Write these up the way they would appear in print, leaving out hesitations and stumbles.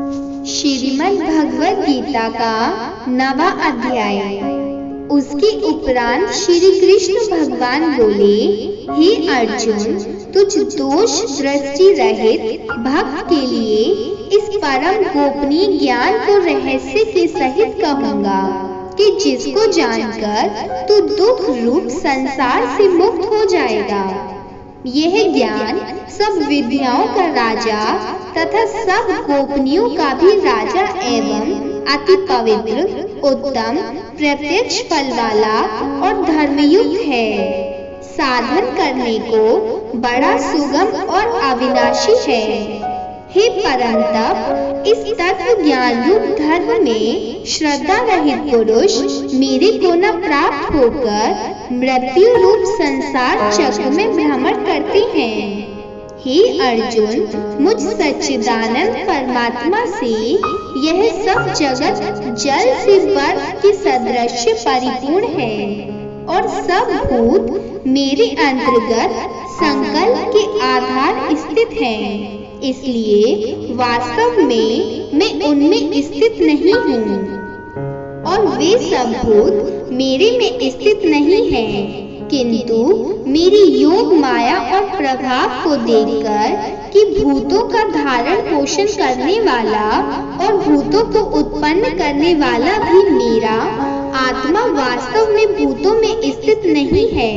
श्रीमद् भगवद गीता का 9वां अध्याय। उसके उपरांत श्री कृष्ण भगवान बोले, हे अर्जुन, तुझ दोष दृष्टि रहित भक्त के लिए इस परम गोपनीय ज्ञान को रहस्य के सहित कहूँगा कि जिसको जानकर तू दुख रूप संसार से मुक्त हो जाएगा। यह ज्ञान सब विद्याओं का राजा तथा सब गोपनीयों का भी राजा एवं अति पवित्र, उत्तम, प्रत्यक्ष फल वाला और धर्मयुक्त है। साधन करने को बड़ा सुगम और अविनाशी है। हे परम तप, इस तत्व ज्ञान रूप धर्म में श्रद्धा रहित पुरुष मेरे को न प्राप्त होकर मृत्यु रूप संसार चक्र में भ्रमण करते हैं। हे अर्जुन, मुझ सच्चिदानंद परमात्मा से यह सब जगत जल से बर्फ के सदृश परिपूर्ण है और सब भूत मेरे अंतर्गत संकल्प के आधार स्थित हैं। इसलिए वास्तव में मैं उनमें स्थित नहीं हूँ और वे सब भूत मेरे में स्थित नहीं हैं, किंतु मेरी योग माया और प्रभाव को देखकर कि भूतों का धारण पोषण करने वाला और भूतों को उत्पन्न करने वाला भी मेरा आत्मा वास्तव में भूतों में स्थित नहीं है।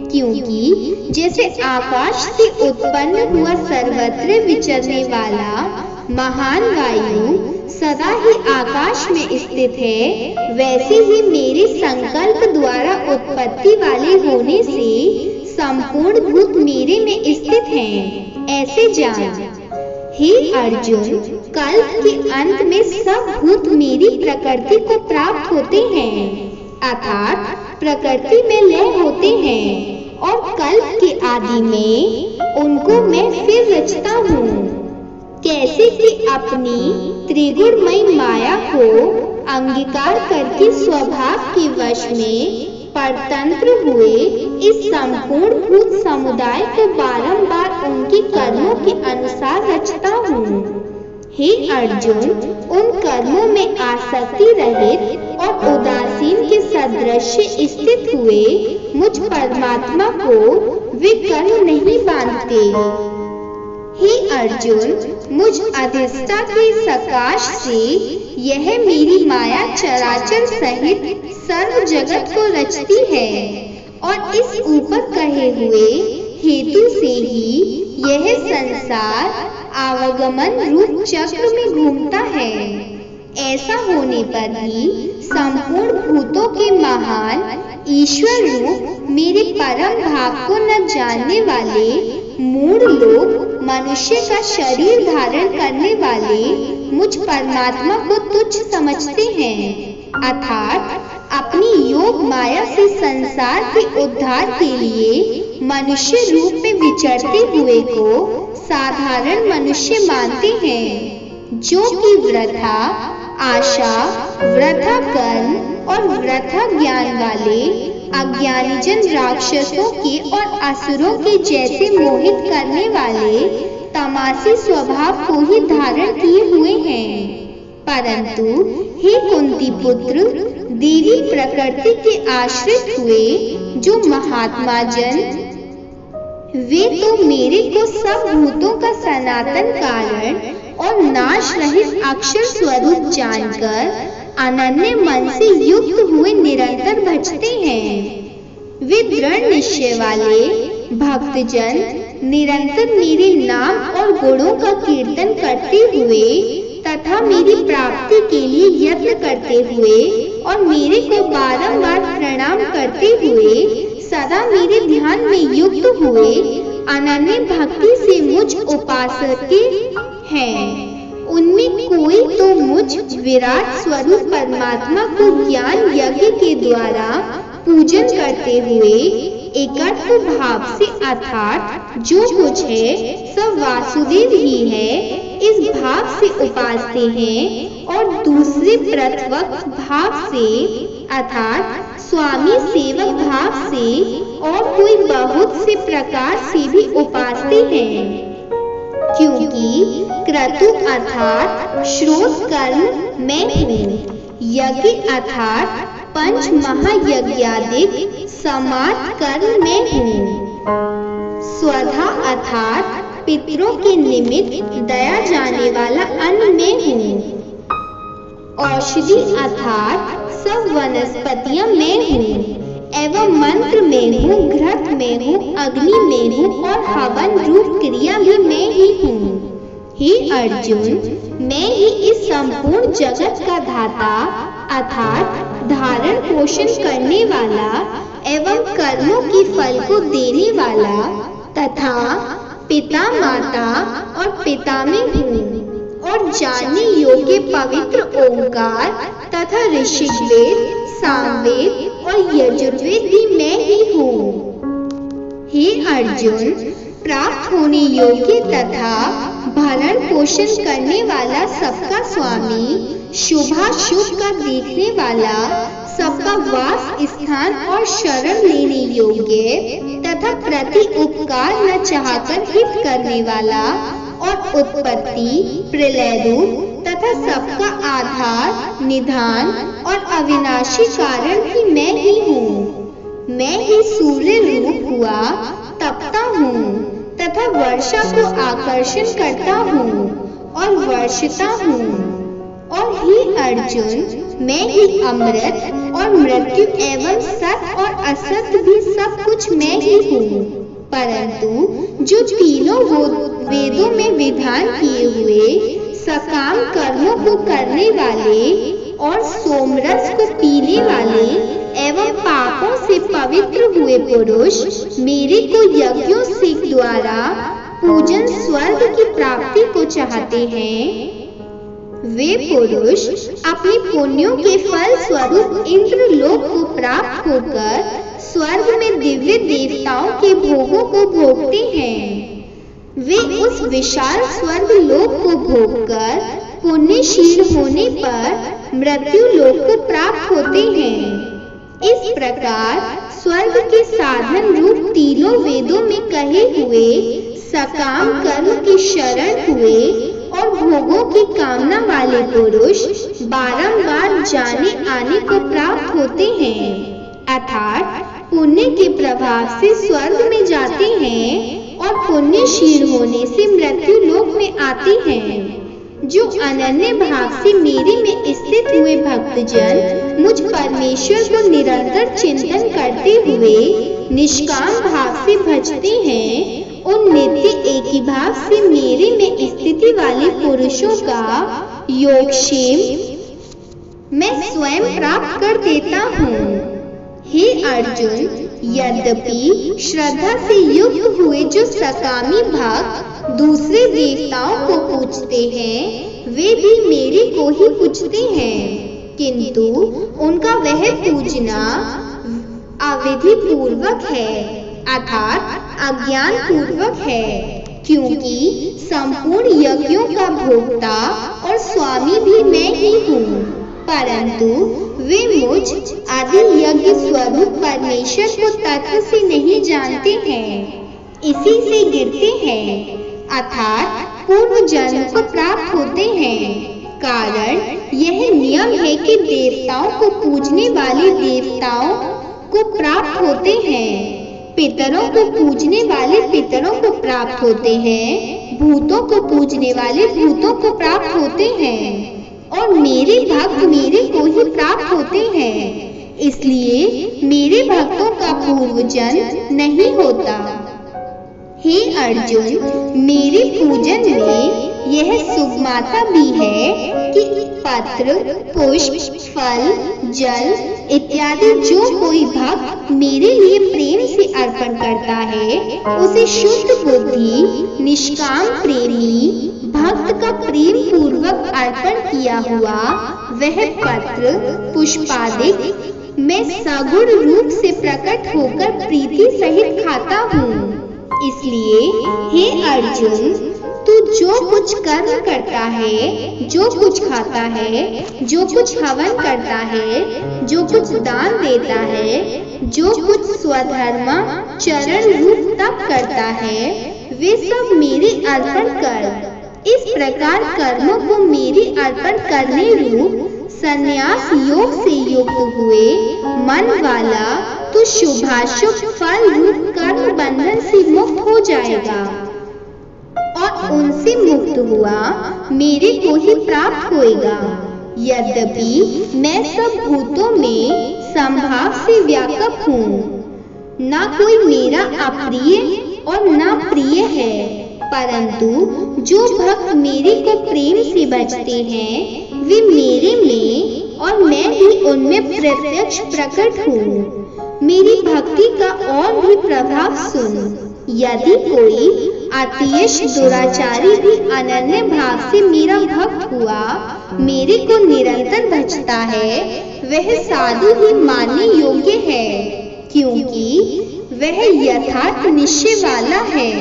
क्योंकि जैसे आकाश से उत्पन्न हुआ सर्वत्र विचरने वाला महान वायु सदा ही आकाश में स्थित है, वैसे ही मेरे संकल्प द्वारा उत्पत्ति वाले होने से संपूर्ण भूत मेरे में स्थित हैं। ऐसे जान। हे अर्जुन, कल्प के अंत में सब भूत मेरी प्रकृति को प्राप्त होते हैं, अर्थात प्रकृति में लय होते हैं और कल्प के आदि में उनको मैं फिर रचता हूँ। कैसे कि अपनी त्रिगुणमयी माया को अंगीकार करके स्वभाव के वश में परतंत्र हुए इस संपूर्ण भूत समुदाय को बारंबार उनके कर्मों के अनुसार रचता हूँ। हे अर्जुन, उन कर्मों में आसक्ति रहित और उदासीन के सदृश स्थित हुए मुझ परमात्मा को वे कर्म नहीं बांधते। हे अर्जुन, मुझ अधिष्ठा के सकाश से यह मेरी माया चराचर सहित सर्व जगत को रचती है और इस ऊपर कहे हुए हेतु से ही यह संसार आवागमन रूप चक्र में घूमता है। ऐसा होने पर ही संपूर्ण भूतों के महान ईश्वर रूप मेरे परम भाव को न जानने वाले मूढ़ लोग मनुष्य का शरीर धारण करने वाले मुझ परमात्मा को तुच्छ समझते हैं, अर्थात अपनी योग माया से संसार के उद्धार के लिए मनुष्य रूप में विचरते हुए को साधारण मनुष्य मानते हैं, जो कि वृथा आशा, वृथा कर्म और वृथा ज्ञान वाले अज्ञानीजन राक्षसों के और असुरों के जैसे मोहित करने वाले तमाशी स्वभाव को ही धारण किए हुए हैं। परंतु हे कुंती पुत्र, देवी प्रकृति के आश्रित हुए जो महात्मा जन, वे तो मेरे को सब भूतों का सनातन कारण और नाश रहित अक्षर स्वरूप जानकर अनन्य मन से युक्त हुए निरंतर भजते हैं। वे दृढ़ निश्चय वाले भक्तजन निरंतर मेरे नाम और गुणों का कीर्तन करते हुए तथा मेरी प्राप्ति के लिए यत्न करते हुए और मेरे को बारंबार प्रणाम करते हुए सदा मेरे ध्यान में युक्त हुए अनन्य भक्ति से मुझ उपासक हैं। उनमें कोई तो मुझ विराट स्वरूप परमात्मा को ज्ञान यज्ञ के द्वारा पूजन करते हुए एकत्व भाव से, अर्थात जो कुछ है सब वासुदेव ही है, इस भाव से उपासते हैं और दूसरे प्रत्यक्ष भाव से, अर्थात स्वामी सेवक भाव से और कोई बहुत से प्रकार से भी उपासते हैं। क्योंकि क्रतु अर्थात श्रोत कर्म मैं हूँ, यज्ञ अर्थात पंच महायज्ञादिक समार्थ कर्म मैं हूँ, स्वधा अर्थात पितरों के निमित्त दया जाने वाला अन्न मैं हूँ, औषधि अर्थात सब वनस्पतियां मैं हूँ, एवं मंत्र में हूँ, घृत में हूँ, अग्नि में हूँ और हवन रूप क्रिया भी मैं ही हूँ। हे अर्जुन, मैं ही इस संपूर्ण जगत का धाता अर्थात धारण पोषण करने वाला एवं कर्मों की फल को देने वाला तथा पिता माता और पिता में हूँ और जानने योग्य पवित्र ओंकार तथा ऋषिवेद, सामवेद और यजुर्वेद भी मैं ही हूँ। हे अर्जुन, प्राप्त होने योग्य तथा भरण पोषण करने वाला सबका स्वामी, शुभाशुभ का देखने वाला, सबका वास स्थान और शरण लेने योग्य तथा प्रति उपकार न चाहकर हित करने वाला और उत्पत्ति, प्रलय रूप तथा सबका आधार, निधान और अविनाशी कारण भी मैं ही हूँ। मैं ही सूर्य रूप हुआ तपता हूँ तथा वर्षा को आकर्षण करता हूँ और वर्षता हूँ। और हे अर्जुन, मैं ही अमृत और मृत्यु एवं सत और असत भी सब कुछ मैं ही हूँ। परंतु जो तीनों वेदों में विधान किए हुए सकाम कर्मों को करने वाले और सोमरस को पीने वाले एवं पापों से पवित्र हुए पुरुष मेरे को यज्ञों से द्वारा पूजन स्वर्ग की प्राप्ति को चाहते हैं, वे पुरुष अपने पुण्यों के फल स्वरूप इंद्रलोक को प्राप्त होकर स्वर्ग में दिव्य देवताओं के भोगों को भोगते हैं। वे उस विशाल स्वर्ग लोक को भोगकर पुण्यशील होने पर मृत्यु लोक को प्राप्त होते हैं। इस प्रकार स्वर्ग के साधन रूप तीनों वेदों में कहे हुए सकाम कर्म की शरण हुए और भोगों की कामना वाले पुरुष बारंबार जाने आने को प्राप्त होते हैं, अर्थात पुण्य के प्रभाव से स्वर्ग में जाते हैं और पुण्यशील होने से मृत्यु लोक में आते हैं। जो अनन्य भाव से मेरे में स्थित हुए भक्तजन मुझ परमेश्वर को निरंतर चिंतन करते हुए निष्काम भाव से भजते हैं, उन नित्य एक ही भाव से मेरे में स्थिति वाले पुरुषों का योगक्षेम मैं स्वयं प्राप्त कर देता हूँ। हे अर्जुन, यद्यपि श्रद्धा से युक्त हुए जो सकामी भक्त दूसरे देवताओं को पूजते हैं, वे भी मेरे को ही पूजते हैं, किंतु उनका वह पूजना अविधि पूर्वक है अर्थात अज्ञान पूर्वक है, क्योंकि संपूर्ण यज्ञों का भोक्ता और स्वामी भी मैं ही हूँ, परंतु वे मुझ आदि यज्ञ स्वरूप परमेश्वर को तत्व से नहीं जानते हैं, इसी से गिरते हैं अर्थात पूर्व जन्म को प्राप्त होते हैं। कारण यह नियम है कि देवताओं को पूजने वाले देवताओं को प्राप्त होते हैं, पितरों को पूजने वाले पितरों को प्राप्त होते हैं, भूतों को पूजने वाले भूतों को प्राप्त होते हैं और मेरे भक्त मेरे को ही प्राप्त होते हैं, इसलिए मेरे भक्तों का पूर्व जन्म नहीं होता। हे अर्जुन, मेरे पूजन में यह सुगमता भी है कि पत्र, पुष्प, फल, जल इत्यादि जो कोई भक्त मेरे लिए प्रेम से अर्पण करता है, उसे शुद्ध बुद्धि निष्काम प्रेमी भक्त का प्रेम पूर्वक अर्पण किया हुआ वह पत्र पुष्पादिक मैं सगुण रूप से प्रकट होकर प्रीति सहित खाता हूँ। इसलिए हे अर्जुन, तू जो कुछ कर्म करता है, जो कुछ खाता है, जो कुछ हवन करता है, जो कुछ दान देता है, जो कुछ स्वधर्म चरण रूप तप करता है, वे सब मेरे अर्पण कर। इस प्रकार कर्मों को मेरे अर्पण करने रूप संन्यास योग से युक्त हुए मन वाला तो शुभाशुभ फल रूप कर्म बंधन से मुक्त हो जाएगा और उनसे मुक्त हुआ मेरे को ही प्राप्त होएगा। यद्यपि मैं सब भूतों में संभाव से व्यापक हूँ, ना कोई मेरा अप्रिय और ना प्रिय है, परंतु जो भक्त मेरे को प्रेम से बचते हैं वे मेरे में और मैं भी उनमें प्रत्यक्ष प्रकट हूँ। मेरी भक्ति का और भी प्रभाव सुन। यदि कोई अतिश दुराचारी भी अनन्य भाव से मेरा भक्त हुआ मेरे को निरंतर भजता है, वह साधु ही मानने योग्य है, क्योंकि वह यथार्थ निश्चय वाला है,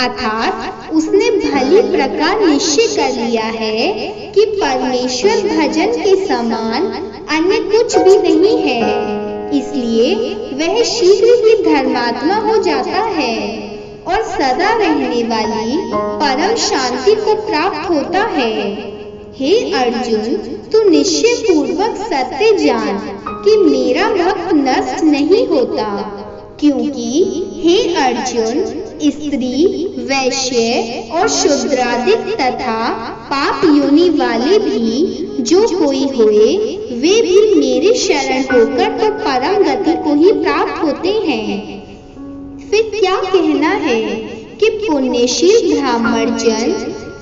अर्थात उसने भली प्रकार निश्चय कर लिया है कि परमेश्वर भजन के समान अन्य कुछ भी नहीं है। इसलिए वह शीघ्र ही धर्मात्मा हो जाता है और सदा रहने वाली परम शांति को प्राप्त होता है। हे अर्जुन, तू निश्चय पूर्वक सत्य जान कि मेरा भक्त नष्ट नहीं होता, क्योंकि हे अर्जुन, स्त्री, वैश्य और शूद्रादिक तथा पाप योनि वाले भी जो कोई हुए वे भी मेरे शरण होकर तो परम गति को ही प्राप्त होते हैं। फिर क्या कहना है कि पुण्यशील ब्राह्मण जन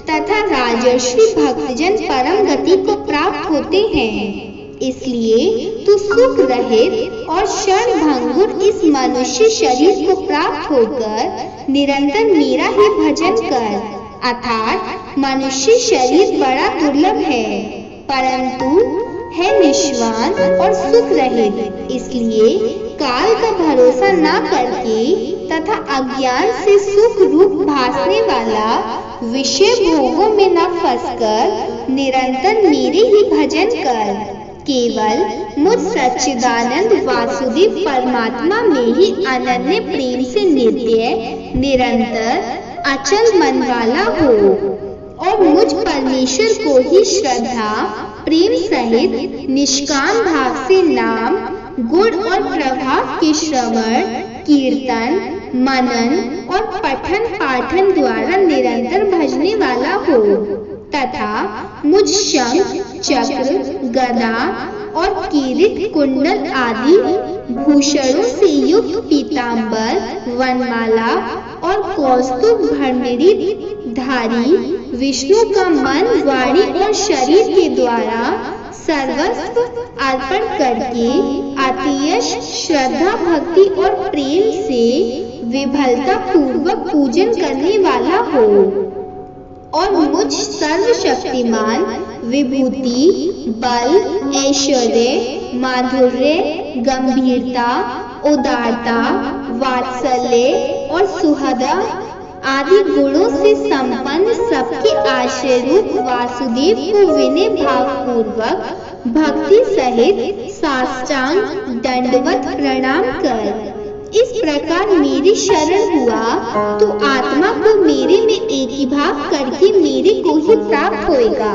तथा राजर्षि भक्तजन परम गति को प्राप्त होते हैं। इसलिए तू सुख रहित और क्षण भंगुर इस मनुष्य शरीर को प्राप्त होकर निरंतर मेरा ही भजन कर। अर्थात मनुष्य शरीर बड़ा दुर्लभ है, परंतु है निष्वान और सुख रहित। इसलिए काल का भरोसा न करके तथा अज्ञान से सुख रूप भासने वाला विषय भोगों में न फंसकर निरंतर मेरे ही भजन कर। केवल मुझ सच्चिदानंद वासुदेव परमात्मा में ही अनन्य प्रेम से नित्य निरंतर अचल मन वाला हो और मुझ परमेश्वर को ही श्रद्धा प्रेम सहित निष्काम भाव से नाम गुण और प्रभाव के श्रवण कीर्तन मनन और पठन पाठन द्वारा निरंतर भजने वाला हो तथा मुझ शंख चक्र गदा और किरीट कुंडल आदि भूषणों से युक्त पीतांबर वनमाला और कौस्तुभ भरमरी धारी विष्णु का मन वाणी और शरीर के द्वारा सर्वस्व अर्पण करके अतिशय श्रद्धा भक्ति और प्रेम से विफलता पूर्वक पूजन करने वाला हो और मुझ सर्वशक्तिमान विभूति बल ऐश्वर्य माधुर्य गंभीरता उदारता वात्सल्य और सुहृदा आदि गुणों से संपन्न सबके आश्रय रूप वासुदेव को विनय भाव पूर्वक भक्ति सहित साष्टांग दंडवत प्रणाम कर। इस प्रकार मेरी शरण हुआ तो आत्मा को मेरे में एकीभाव करके मेरे को ही प्राप्त होएगा।